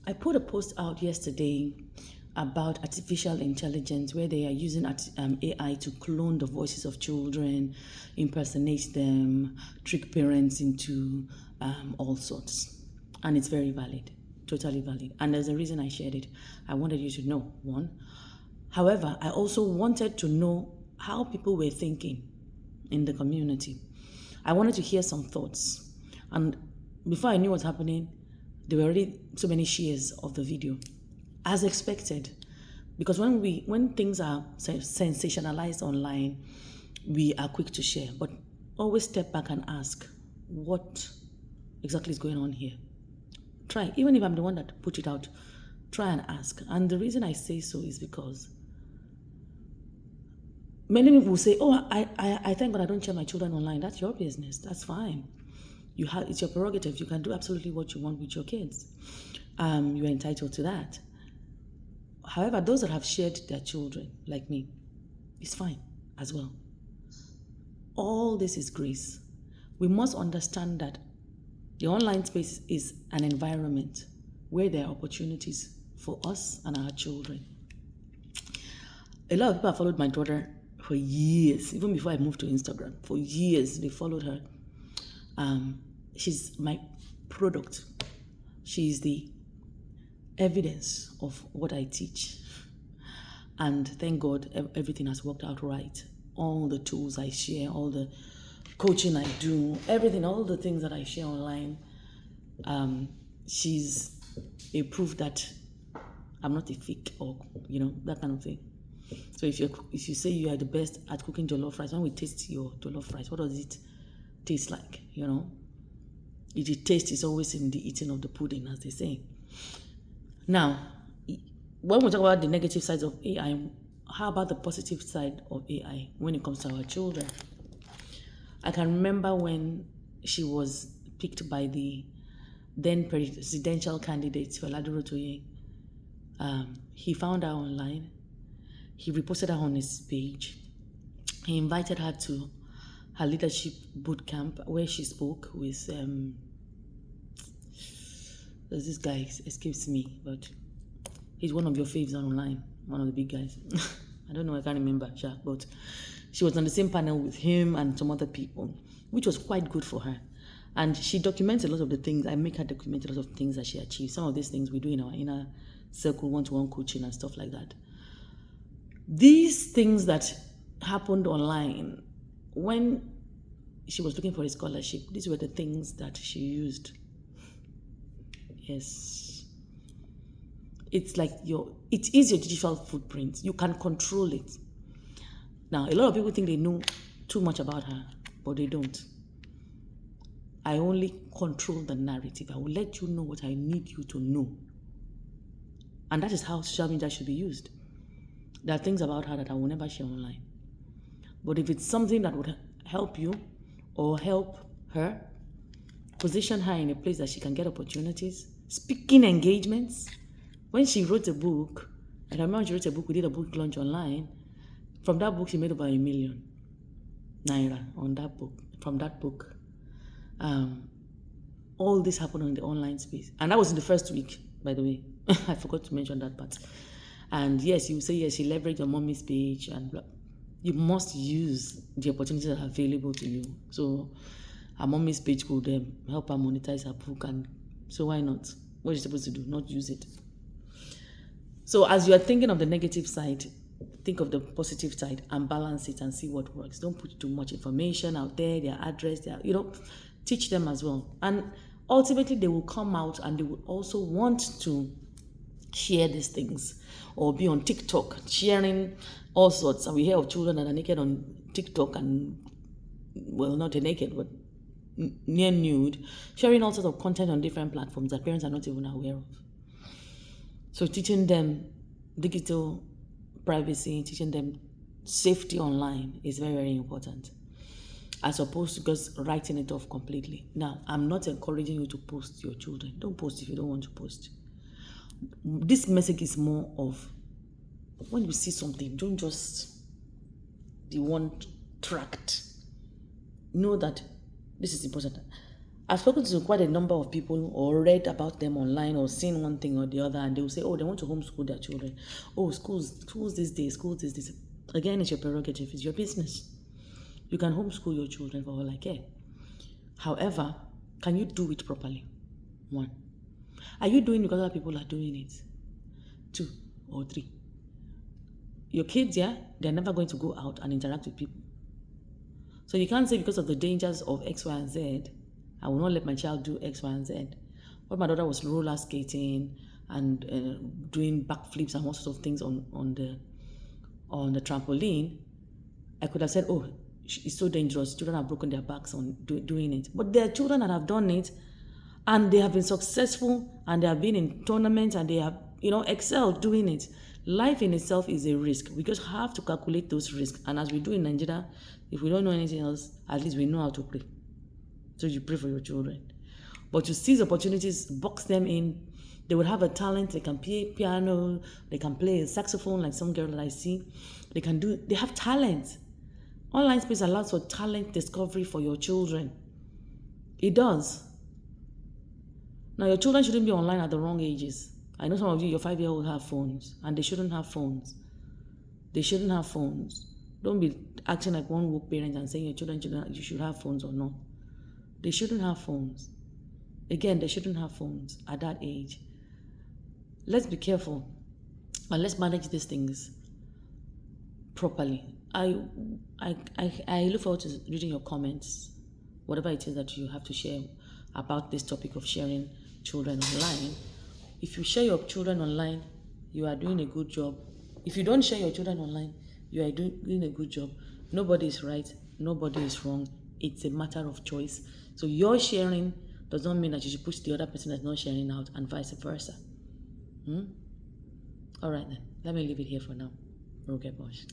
I put a post out yesterday about artificial intelligence where they are using AI to clone the voices of children, impersonate them, trick parents into all sorts. And it's very valid, totally valid. And there's a reason I shared it. I wanted you to know, one. However, I also wanted to know how people were thinking in the community. I wanted to hear some thoughts. And before I knew what's happening, there were already so many shares of the video, as expected. Because when things are sensationalized online, we are quick to share. But always step back and ask, what exactly is going on here? Try, even if I'm the one that put it out, try and ask. And the reason I say so is because many people will say, "Oh, I thank God I don't share my children online." That's your business. That's fine. It's your prerogative. You can do absolutely what you want with your kids. You're entitled to that. However, those that have shared their children, like me, it's fine as well. All this is grace. We must understand that the online space is an environment where there are opportunities for us and our children. A lot of people have followed my daughter for years, even before I moved to Instagram. For years, they followed her. She's my product. She's the evidence of what I teach. And thank God, everything has worked out right. All the tools I share, all the coaching I do, everything, all the things that I share online, she's a proof that I'm not a fake or, that kind of thing. So if you say you are the best at cooking jollof rice, when we taste your jollof rice, what does it taste like? The taste is always in the eating of the pudding, as they say. Now, when we talk about the negative sides of AI, how about the positive side of AI when it comes to our children? I can remember when she was picked by the then presidential candidate, Fela Duro-Toye. He found her online. He reposted her on his page. He invited her to her leadership boot camp where she spoke with there's this guy, escapes me, but he's one of your faves online, one of the big guys. I don't know, I can't remember, but she was on the same panel with him and some other people, which was quite good for her. And she documents a lot of the things. I make her document a lot of things that she achieved. Some of these things we do in our inner circle, one-to-one coaching and stuff like that. These things that happened online, when she was looking for a scholarship, these were the things that she used. Yes. It is your digital footprint. You can control it. Now, a lot of people think they know too much about her, but they don't. I only control the narrative. I will let you know what I need you to know. And that is how social media should be used. There are things about her that I will never share online. But if it's something that would help you or help her, position her in a place that she can get opportunities, speaking engagements. When she wrote a book, I remember she wrote a book, we did a book launch online. From that book, she made over ₦1 million on that book. From that book. All this happened on the online space. And that was in the first week, by the way. I forgot to mention that part. And yes, you say, yes, she leveraged your mommy's page and blah. You must use the opportunities that are available to you. So her mommy's page could help her monetize her book. And so why not? What are you supposed to do? Not use it. So as you are thinking of the negative side, think of the positive side and balance it and see what works. Don't put too much information out there, their address, teach them as well. And ultimately they will come out and they will also want to share these things or be on TikTok, sharing all sorts. And we hear of children that are naked on TikTok and, well, not naked, but near nude, sharing all sorts of content on different platforms that parents are not even aware of. So teaching them digital privacy, teaching them safety online is very, very important, as opposed to just writing it off completely. Now, I'm not encouraging you to post your children. Don't post if you don't want to post. This message is more of, when you see something, don't just be one tracked. Know that this is important. I've spoken to quite a number of people or read about them online or seen one thing or the other, and they will say, oh, they want to homeschool their children. Oh, schools these days, schools these days. Again, it's your prerogative, it's your business. You can homeschool your children for all I care. However, can you do it properly? One, are you doing it because other people are doing it? 2 or 3, your kids, yeah, they're never going to go out and interact with people. So you can't say because of the dangers of X, Y, and Z, I will not let my child do X, Y, and Z. But my daughter was roller skating and doing backflips and all sorts of things on the trampoline. I could have said, oh, it's so dangerous. Children have broken their backs on doing it. But there are children that have done it, and they have been successful, and they have been in tournaments, and they have, excelled doing it. Life in itself is a risk. We just have to calculate those risks. And as we do in Nigeria, if we don't know anything else, at least we know how to pray. So you pray for your children. But to seize opportunities, box them in. They would have a talent. They can play piano. They can play a saxophone like some girl that I see. They have talent. Online space allows for talent discovery for your children. It does. Now, your children shouldn't be online at the wrong ages. I know some of you, your 5-year-old have phones, and they shouldn't have phones. They shouldn't have phones. Don't be acting like one woke parent and saying your children you should have phones or not. They shouldn't have phones. Again, they shouldn't have phones at that age. Let's be careful and let's manage these things properly. I look forward to reading your comments, whatever it is that you have to share about this topic of sharing children online. If you share your children online, you are doing a good job. If you don't share your children online, you are doing a good job. Nobody is right, nobody is wrong. It's a matter of choice. So your sharing does not mean that you should push the other person that's not sharing out, and vice versa. All right then, let me leave it here for now. Roge Bosch.